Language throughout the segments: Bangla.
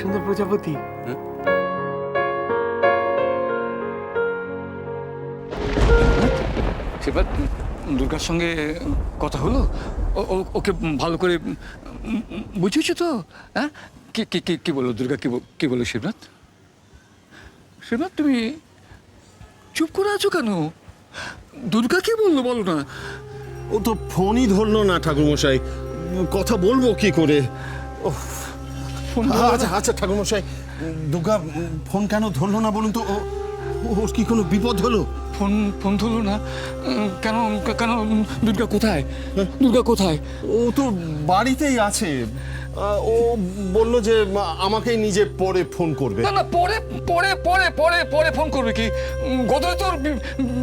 সুন্দর প্রজাপতি। সেবার দুর্গার সঙ্গে কথা হলো? ওকে ভালো করে বুঝেছো তো? হ্যাঁ, কি কি কি কি বলো দুর্গা? কি বলো শিবনাথ? শিবনাথ, তুমি চুপ করে আছো কেন? দুর্গা কি বললো বলো না? ও তো ফোনই ধরলো না ঠাকুরমশাই, কথা বলবো কি করে? আচ্ছা আচ্ছা ঠাকুরমশাই, দুর্গা ফোন কেন ধরলো না বলুন তো? ওর কি কোনো বিপদ হলো? ফোন ধরলো না কেন? কেন? দুর্গা কোথায়? দুর্গা কোথায়? ও তো বাড়িতেই আছে। ও বললো যে আমাকেই নিজে পরে ফোন করবে। না না, পরে পরে পরে পরে পরে ফোন করবে কি? গতরে তোর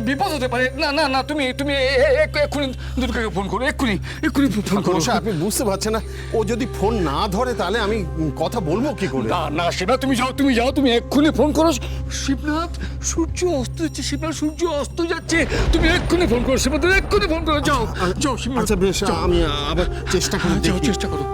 বিপদ হতে পারে। না না না, তুমি তুমি এক্ষুনি দুর্গাকে ফোন করো, এক্ষুনি এক্ষুনি ফোন করো। আপনি বুঝতে পারছেন না, ও যদি ফোন না ধরে তাহলে আমি কথা বলবো কি করে? না না শিবনাথ, তুমি যাও, তুমি এক্ষুনি ফোন করো। শিবনাথ, সূর্য অস্ত যাচ্ছে। শিবনাথ, সূর্য অস্ত যাচ্ছে। তুমি এক্ষুনি ফোন করো শিবনাথ, এক্ষুনি ফোন করো। যাও যাও শিবনাথ। আচ্ছা বেশ, আমি আবার চেষ্টা করে যাও, দেখি। চেষ্টা করো।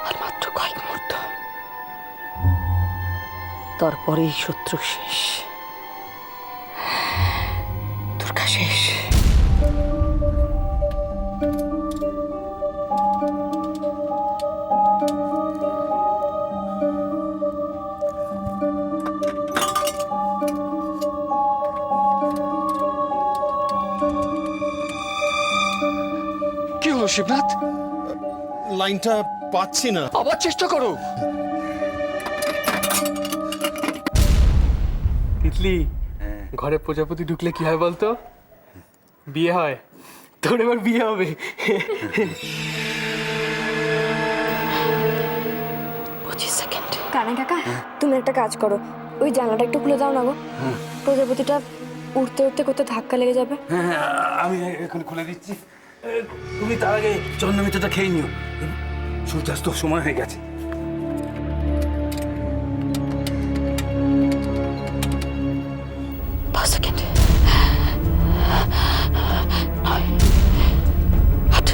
আর মাত্র কয়েক মুহূর্ত, তারপরেই শত্রু শেষ, দুর্গা শেষ। কি হলো শিবনাথ? লাইনটা পাচ্ছি না। আবার চেষ্টা করো। তিতলি, ঘরে প্রজাপতি ঢুকলে কি হয় বলতো? বিয়ে হয়। তোর এবার বিয়ে হবে। 25 সেকেন্ড। কানা কাকা, তুমি একটা কাজ করো, ওই জানলাটা একটু খুলে দাও না গো। প্রজাপতিটা উঠতে উঠতে কোথাও ধাক্কা লেগে যাবে। হ্যাঁ, আমি এখন খুলে দিচ্ছি। তুমি তার আগে চন্দ্রমিত্রটা খেয়ে নিও, সূর্যাস্ত সময় হয়ে গেছে। সেকেন্ড। 9, 8,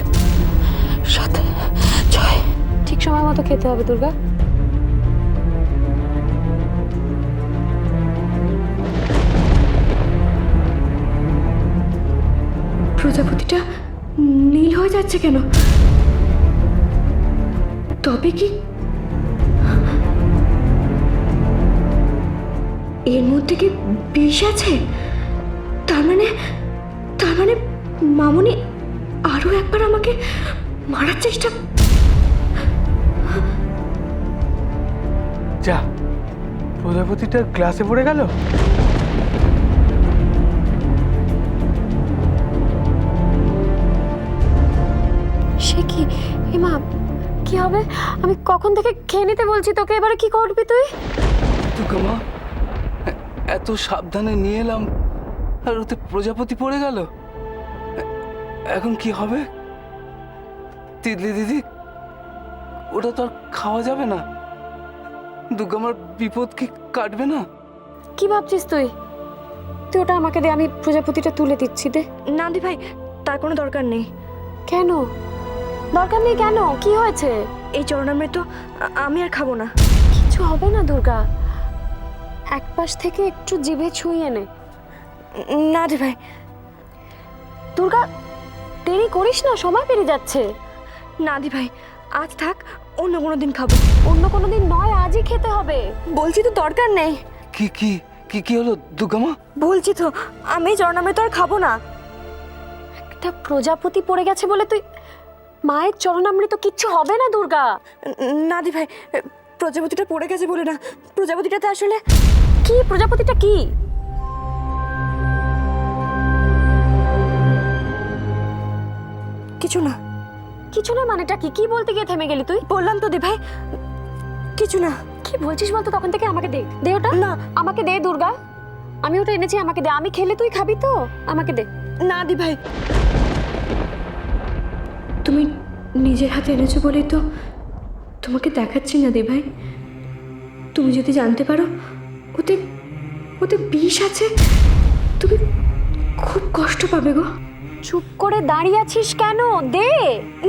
7, 6। ঠিক সময় মতো খেতে হবে দুর্গা। প্রজাপতিটা নীল হয়ে যাচ্ছে কেন? তবে কি এর মধ্যে কি বিষ আছে? তার মানে মামুনি আরো একবার আমাকে মারার চেষ্টা। যা, প্রজাপতিটা গ্লাসে পড়ে গেল। সে কি? এমা, কি হবে? আমি কখন থেকে খেয়ে নিতে বলছি তোকে, এবারে কি করবি তুই? দুর্গা, এত সাবধানে নিয়ে এলাম আর ওতে প্রজাপতি পড়ে গেল। এখন কি হবে? তিতলি দিদি, ওটা তো আর খাওয়া যাবে না। দুর্গা, আমার বিপদ কি কাটবে না? কি ভাবছিস তুই? তুই ওটা আমাকে দে, আমি প্রজাপতিটা তুলে দিচ্ছি। দে। না দি ভাই, তার কোনো দরকার নেই। কেন দরকার নেই? কেন, কি হয়েছে? এই চরণামৃত আমি আর খাবো না। কিছু হবে না দুর্গা, এক পাশ থেকে একটু জিভে ছুঁয়ে নে। না দি ভাই। দুর্গা, দেরি করিস না, সময় পেরিয়ে যাচ্ছে। না দি ভাই, আজ থাক, অন্য কোনো দিন খাবো। অন্য কোনো দিন নয়, আজই খেতে হবে বলছি তো, দরকার নেই। কি কি কি কি হলো দুর্গা মা? বলছি তো, আমি চরণামৃত আর খাবো না। একটা প্রজাপতি পড়ে গেছে বলে তুই মায়ের চরণামৃত? কিচ্ছু হবে না দুর্গা। না দি ভাই, প্রজাপতিটা পড়ে গেছে বলে না, প্রজাপতিটাতে আসলে কি? প্রজাপতিটা কি? কিছু না। কিছু না মানেটা কি? কি বলতে গিয়ে থেমে গেলি তুই? বললাম তো দি ভাই, কিছু না। কি বলছিস বলতো? তখন থেকে আমাকে দে, দে ওটা। না, আমাকে দে দুর্গা, আমি ওটা এনেছি, আমাকে দে। আমি খেলে তুই খাবি তো, আমাকে দে। না দি ভাই, তুমি নিজের হাতে এনেছো বলেই তো তোমাকে দেখাচ্ছি না দি ভাই। তুমি যদি জানতে পারো ওতে ওতে বিষ আছে, তুমি খুব কষ্ট পাবে গো। চুপ করে দাঁড়িয়ে আছিস কেন? দে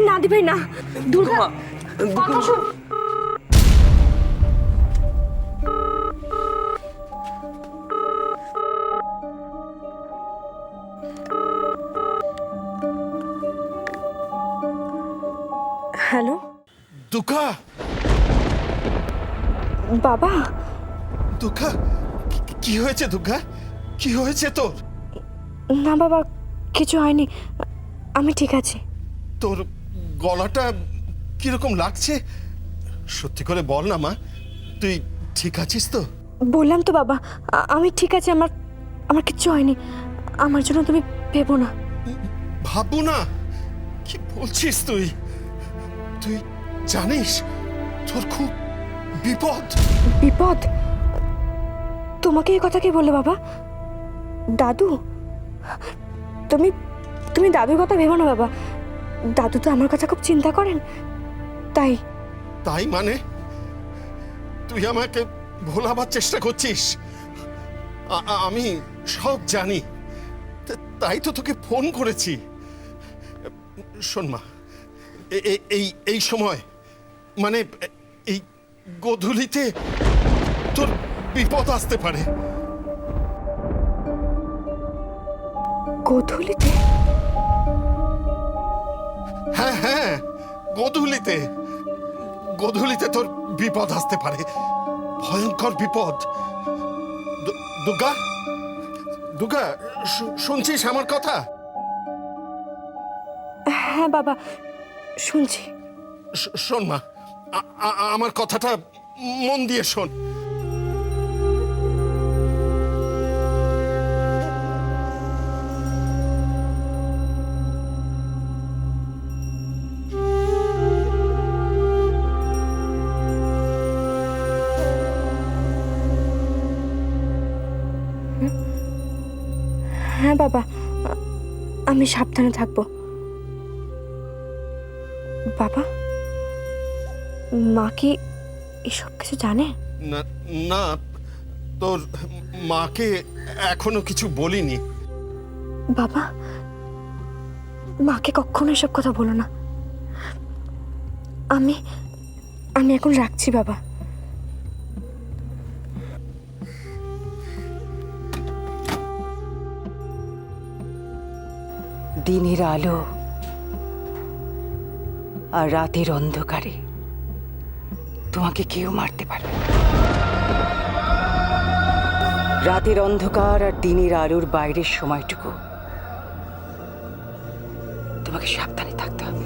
না দি ভাই, না। দুর্গা, কথা শোন। হ্যালো দুর্গা, বাবা। দুর্গা, কি হয়েছে দুর্গা? কি হয়েছে তোর? না বাবা, কিছু হয়নি, আমি ঠিক আছি। তোর গলাটা কিরকম লাগছে? সত্যি করে বল না মা, তুই ঠিক আছিস তো? বললাম তো বাবা, আমি ঠিক আছি, আমার আমার কিচ্ছু হয়নি। আমার জন্য তুমি ভেবো না। ভাববো না? কি বলছিস তুই? তুই জানিস তোর খুব বিপদ। বিপদ? তোমাকে এই কথা কে বললো বাবা? দাদু? তুমি তুমি দাদুর কথা ভেবো না বাবা। দাদু তো আমার কথা খুব চিন্তা করেন, তাই। তাই মানে তুই আমাকে ভোলাবার চেষ্টা করছিস? আমি সব জানি, তাই তো তোকে ফোন করেছি। শোন মা, এই সময় মানে এই গোধূলিতে তোর বিপদ আসতে পারে। গোধূলিতে? হ্যাঁ হ্যাঁ, গোধূলিতে। গোধূলিতে তোর বিপদ আসতে পারে, ভয়ঙ্কর বিপদ। দুর্গা, দুর্গা, শুনছিস আমার কথা? হ্যাঁ বাবা, শুনছি। শোন মা, আমার কথাটা মন দিয়ে শোন। হ্যাঁ বাবা, আমি সাবধানে থাকবো। বাবা, মা কি এসব কিছু জানে? না না, তোর মাকে এখনো কিছু বলিনি। বাবা, মাকে কখনো এসব কথা বলো না। আমি আমি এখন রাখছি বাবা। দিনের আলো আর রাতের অন্ধকারে তোমাকে কেউ মারতে পারবে না। রাতের অন্ধকার আর দিনের আলোর বাইরের সময়টুকু তোমাকে সাবধানে থাকতে হবে।